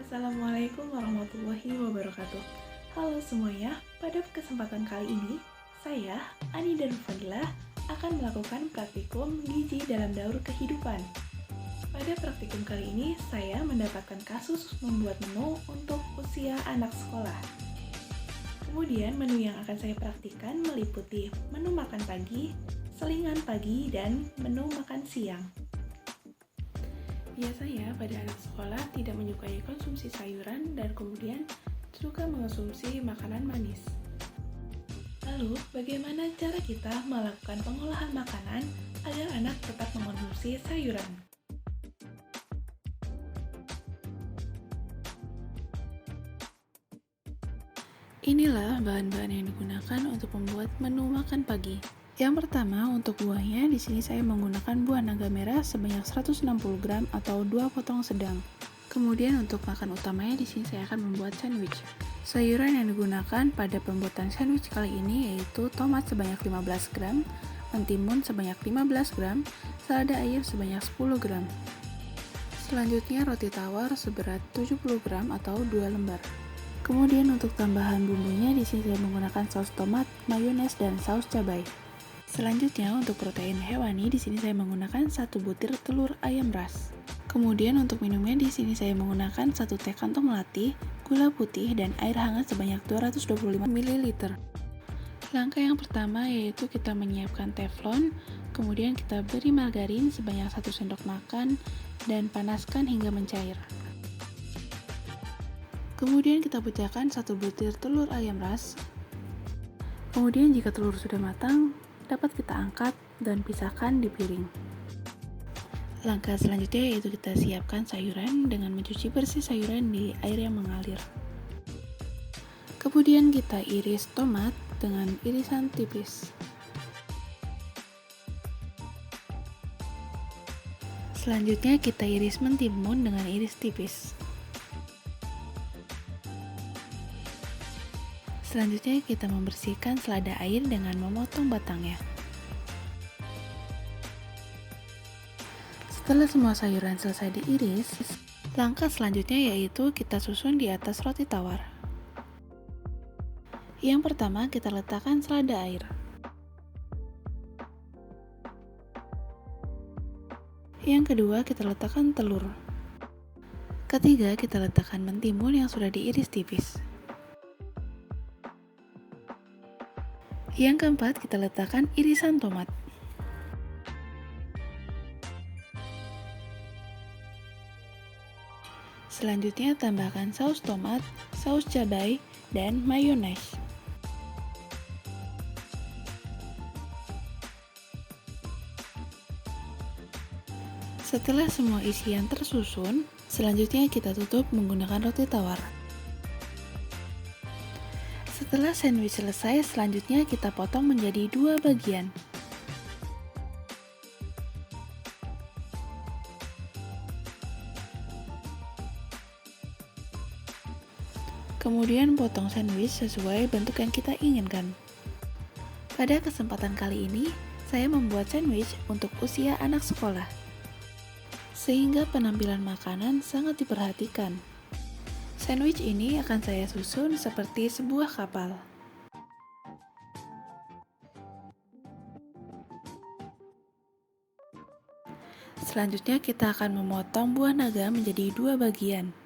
Assalamualaikum warahmatullahi wabarakatuh. Halo semuanya, pada kesempatan kali ini, saya, Ani dan Fadilah, akan melakukan praktikum gizi dalam daur kehidupan. Pada praktikum kali ini, saya mendapatkan kasus membuat menu untuk usia anak sekolah. Kemudian, menu yang akan saya praktikkan meliputi menu makan pagi, selingan pagi, dan menu makan siang. Biasanya pada anak sekolah tidak menyukai konsumsi sayuran dan kemudian suka mengonsumsi makanan manis. Lalu, bagaimana cara kita melakukan pengolahan makanan agar anak tetap mengonsumsi sayuran? Inilah bahan-bahan yang digunakan untuk membuat menu makan pagi. Yang pertama, untuk buahnya, di sini saya menggunakan buah naga merah sebanyak 160 gram atau 2 potong sedang. Kemudian untuk makan utamanya, di sini saya akan membuat sandwich. Sayuran yang digunakan pada pembuatan sandwich kali ini yaitu tomat sebanyak 15 gram, mentimun sebanyak 15 gram, selada air sebanyak 10 gram. Selanjutnya roti tawar seberat 70 gram atau 2 lembar. Kemudian untuk tambahan bumbunya, di sini saya menggunakan saus tomat, mayones, dan saus cabai. Selanjutnya untuk protein hewani, di sini saya menggunakan 1 butir telur ayam ras. Kemudian untuk minumnya, di sini saya menggunakan 1 teh kantong melati, gula putih, dan air hangat sebanyak 225 ml. Langkah yang pertama yaitu kita menyiapkan teflon, kemudian kita beri margarin sebanyak 1 sendok makan dan panaskan hingga mencair. Kemudian kita pecahkan 1 butir telur ayam ras. Kemudian jika telur sudah matang, dapat kita angkat dan pisahkan di piring. Langkah selanjutnya yaitu kita siapkan sayuran dengan mencuci bersih sayuran di air yang mengalir. Kemudian kita iris tomat dengan irisan tipis. Selanjutnya kita iris mentimun dengan iris tipis. Selanjutnya kita membersihkan selada air dengan memotong batangnya. Setelah semua sayuran selesai diiris, langkah selanjutnya yaitu kita susun di atas roti tawar. Yang pertama kita letakkan selada air. Yang kedua kita letakkan telur. Ketiga kita letakkan mentimun yang sudah diiris tipis. Yang keempat, kita letakkan irisan tomat. Selanjutnya, tambahkan saus tomat, saus cabai, dan mayones. Setelah semua isian tersusun, selanjutnya kita tutup menggunakan roti tawar. Setelah sandwich selesai, selanjutnya kita potong menjadi 2 bagian. Kemudian potong sandwich sesuai bentuk yang kita inginkan. Pada kesempatan kali ini, saya membuat sandwich untuk usia anak sekolah. Sehingga penampilan makanan sangat diperhatikan. Sandwich ini akan saya susun seperti sebuah kapal. Selanjutnya kita akan memotong buah naga menjadi 2 bagian.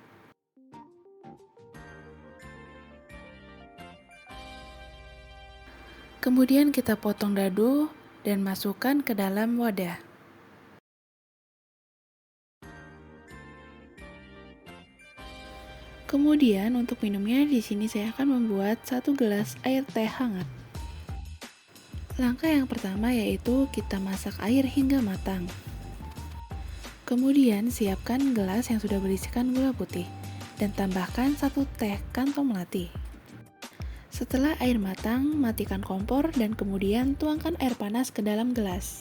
Kemudian kita potong dadu dan masukkan ke dalam wadah. Kemudian untuk minumnya di sini saya akan membuat 1 gelas air teh hangat. Langkah yang pertama yaitu kita masak air hingga matang. Kemudian siapkan gelas yang sudah berisikan gula putih dan tambahkan 1 teh kantong melati. Setelah air matang, matikan kompor dan kemudian tuangkan air panas ke dalam gelas.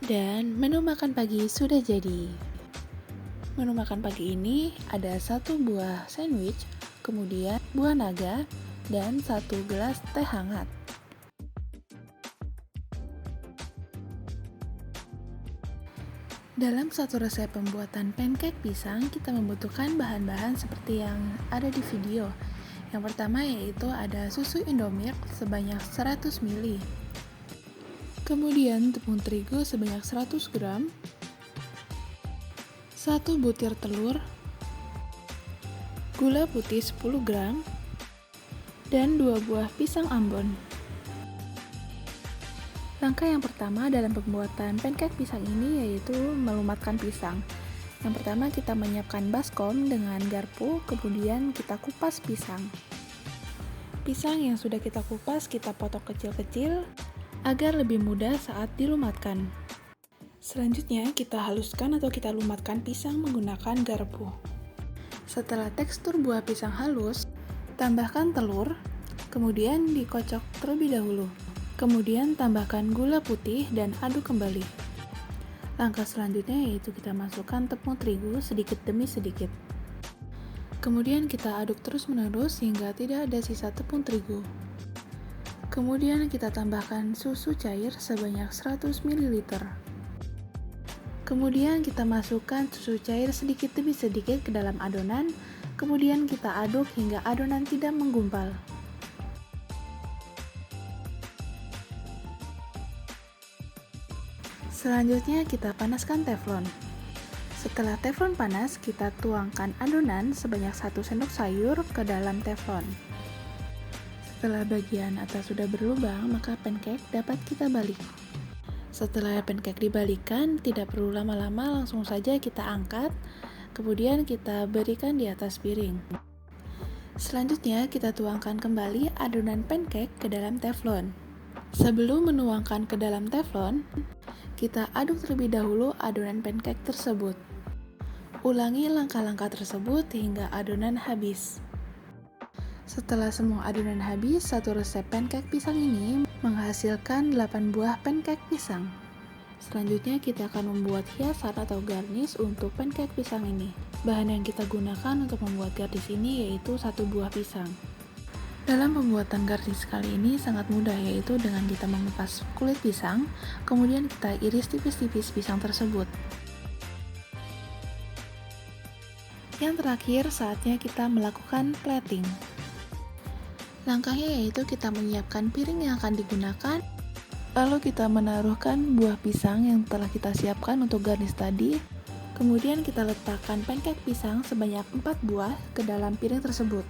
Dan menu makan pagi sudah jadi. Menu makan pagi ini ada 1 buah sandwich, kemudian buah naga, dan 1 gelas teh hangat. Dalam satu resep pembuatan pancake pisang, kita membutuhkan bahan-bahan seperti yang ada di video. Yang pertama yaitu ada susu Indomilk sebanyak 100 ml. Kemudian tepung terigu sebanyak 100 gram, 1 butir telur, gula putih 10 gram, dan 2 buah pisang ambon. Langkah yang pertama dalam pembuatan pancake pisang ini yaitu melumatkan pisang. Yang pertama kita menyiapkan baskom dengan garpu, kemudian kita kupas pisang. Pisang yang sudah kita kupas kita potong kecil-kecil agar lebih mudah saat dilumatkan. Selanjutnya kita haluskan atau kita lumatkan pisang menggunakan garpu. Setelah tekstur buah pisang halus, tambahkan telur, kemudian dikocok terlebih dahulu. Kemudian tambahkan gula putih dan aduk kembali. Langkah selanjutnya yaitu kita masukkan tepung terigu sedikit demi sedikit. Kemudian kita aduk terus-menerus hingga tidak ada sisa tepung terigu. Kemudian kita tambahkan susu cair sebanyak 100 ml. Kemudian kita masukkan susu cair sedikit demi sedikit ke dalam adonan. Kemudian kita aduk hingga adonan tidak menggumpal. Selanjutnya kita panaskan teflon. Setelah teflon panas, kita tuangkan adonan sebanyak 1 sendok sayur ke dalam teflon. Setelah bagian atas sudah berlubang, maka pancake dapat kita balik. Setelah pancake dibalikkan, tidak perlu lama-lama, langsung saja kita angkat, kemudian kita berikan di atas piring. Selanjutnya kita tuangkan kembali adonan pancake ke dalam teflon. Sebelum menuangkan ke dalam teflon, kita aduk terlebih dahulu adonan pancake tersebut. Ulangi langkah-langkah tersebut hingga adonan habis. Setelah semua adonan habis, satu resep pancake pisang ini menghasilkan 8 buah pancake pisang. Selanjutnya kita akan membuat hiasan atau garnish untuk pancake pisang ini. Bahan yang kita gunakan untuk membuat garnish ini yaitu 1 buah pisang. Dalam pembuatan garnish kali ini sangat mudah, yaitu dengan kita mengupas kulit pisang, kemudian kita iris tipis-tipis pisang tersebut. Yang terakhir, saatnya kita melakukan plating. Langkahnya yaitu kita menyiapkan piring yang akan digunakan, lalu kita menaruhkan buah pisang yang telah kita siapkan untuk garnish tadi, kemudian kita letakkan pancake pisang sebanyak 4 buah ke dalam piring tersebut.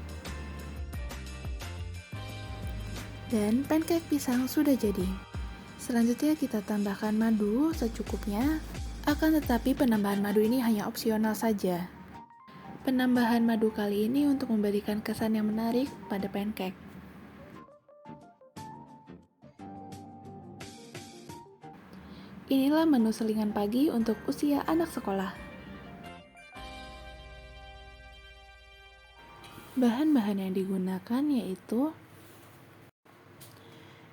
Dan pancake pisang sudah jadi. Selanjutnya kita tambahkan madu secukupnya, akan tetapi penambahan madu ini hanya opsional saja. Penambahan madu kali ini untuk memberikan kesan yang menarik pada pancake. Inilah menu selingan pagi untuk usia anak sekolah. Bahan-bahan yang digunakan yaitu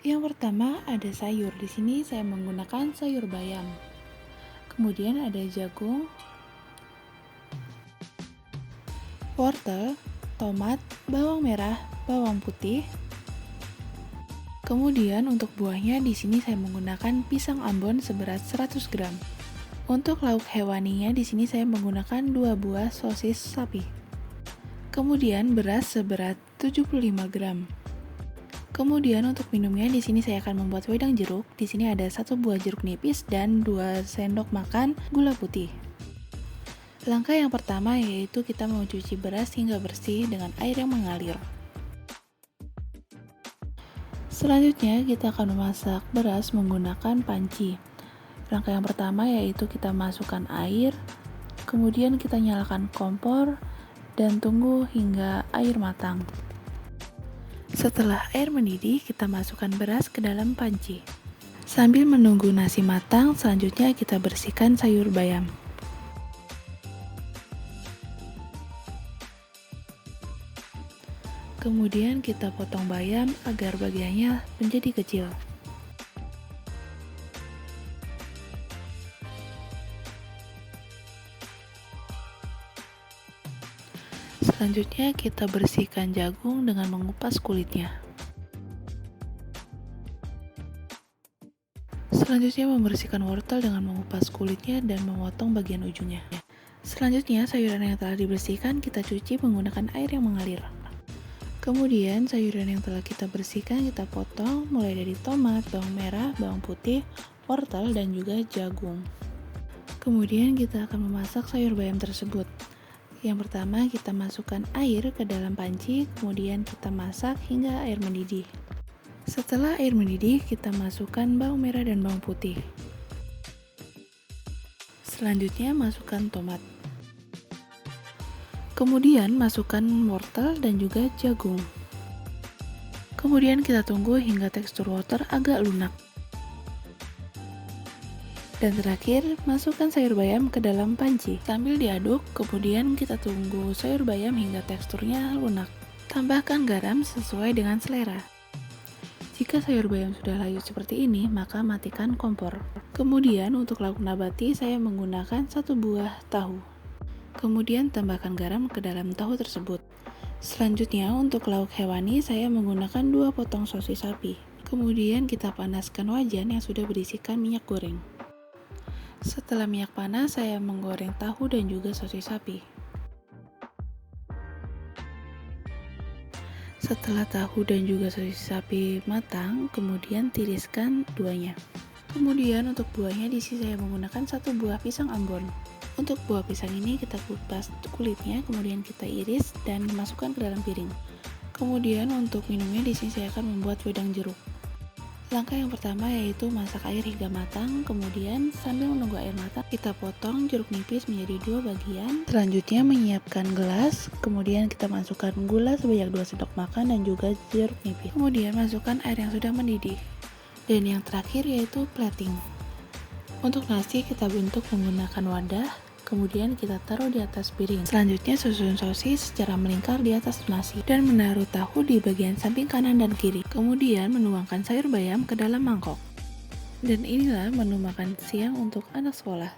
yang pertama ada sayur. Di sini saya menggunakan sayur bayam. Kemudian ada jagung, wortel, tomat, bawang merah, bawang putih. Kemudian untuk buahnya di sini saya menggunakan pisang ambon seberat 100 gram. Untuk lauk hewaninya di sini saya menggunakan 2 buah sosis sapi. Kemudian beras seberat 75 gram. Kemudian untuk minumnya di sini saya akan membuat wedang jeruk. Di sini ada 1 buah jeruk nipis dan 2 sendok makan gula putih. Langkah yang pertama yaitu kita mencuci beras hingga bersih dengan air yang mengalir. Selanjutnya kita akan memasak beras menggunakan panci. Langkah yang pertama yaitu kita masukkan air, kemudian kita nyalakan kompor dan tunggu hingga air matang. Setelah air mendidih, kita masukkan beras ke dalam panci. Sambil menunggu nasi matang, selanjutnya kita bersihkan sayur bayam. Kemudian kita potong bayam agar bagiannya menjadi kecil. Selanjutnya kita bersihkan jagung dengan mengupas kulitnya. Selanjutnya membersihkan wortel dengan mengupas kulitnya dan memotong bagian ujungnya. Selanjutnya sayuran yang telah dibersihkan kita cuci menggunakan air yang mengalir. Kemudian sayuran yang telah kita bersihkan kita potong mulai dari tomat, bawang merah, bawang putih, wortel, dan juga jagung. Kemudian kita akan memasak sayur bayam tersebut. Yang pertama kita masukkan air ke dalam panci, kemudian kita masak hingga air mendidih. Setelah air mendidih, kita masukkan bawang merah dan bawang putih. Selanjutnya masukkan tomat. Kemudian masukkan wortel dan juga jagung. Kemudian kita tunggu hingga tekstur wortel agak lunak. Dan terakhir, masukkan sayur bayam ke dalam panci. Sambil diaduk, kemudian kita tunggu sayur bayam hingga teksturnya lunak. Tambahkan garam sesuai dengan selera. Jika sayur bayam sudah layu seperti ini, maka matikan kompor. Kemudian untuk lauk nabati, saya menggunakan 1 buah tahu. Kemudian tambahkan garam ke dalam tahu tersebut. Selanjutnya untuk lauk hewani, saya menggunakan 2 potong sosis sapi. Kemudian kita panaskan wajan yang sudah berisikan minyak goreng. Setelah minyak panas, saya menggoreng tahu dan juga sosis sapi. Setelah tahu dan juga sosis sapi matang, kemudian tiriskan duanya. Kemudian untuk buahnya di sini saya menggunakan 1 buah pisang Ambon. Untuk buah pisang ini kita kupas kulitnya, kemudian kita iris dan masukkan ke dalam piring. Kemudian untuk minumnya di sini saya akan membuat wedang jeruk. Langkah yang pertama yaitu masak air hingga matang, kemudian sambil menunggu air matang, kita potong jeruk nipis menjadi 2 bagian. Selanjutnya menyiapkan gelas, kemudian kita masukkan gula sebanyak 2 sendok makan dan juga jeruk nipis. Kemudian masukkan air yang sudah mendidih. Dan yang terakhir yaitu plating. Untuk nasi kita bentuk menggunakan wadah, kemudian kita taruh di atas piring. Selanjutnya susun sosis secara melingkar di atas nasi dan menaruh tahu di bagian samping kanan dan kiri. Kemudian menuangkan sayur bayam ke dalam mangkok. Dan inilah menu makan siang untuk anak sekolah.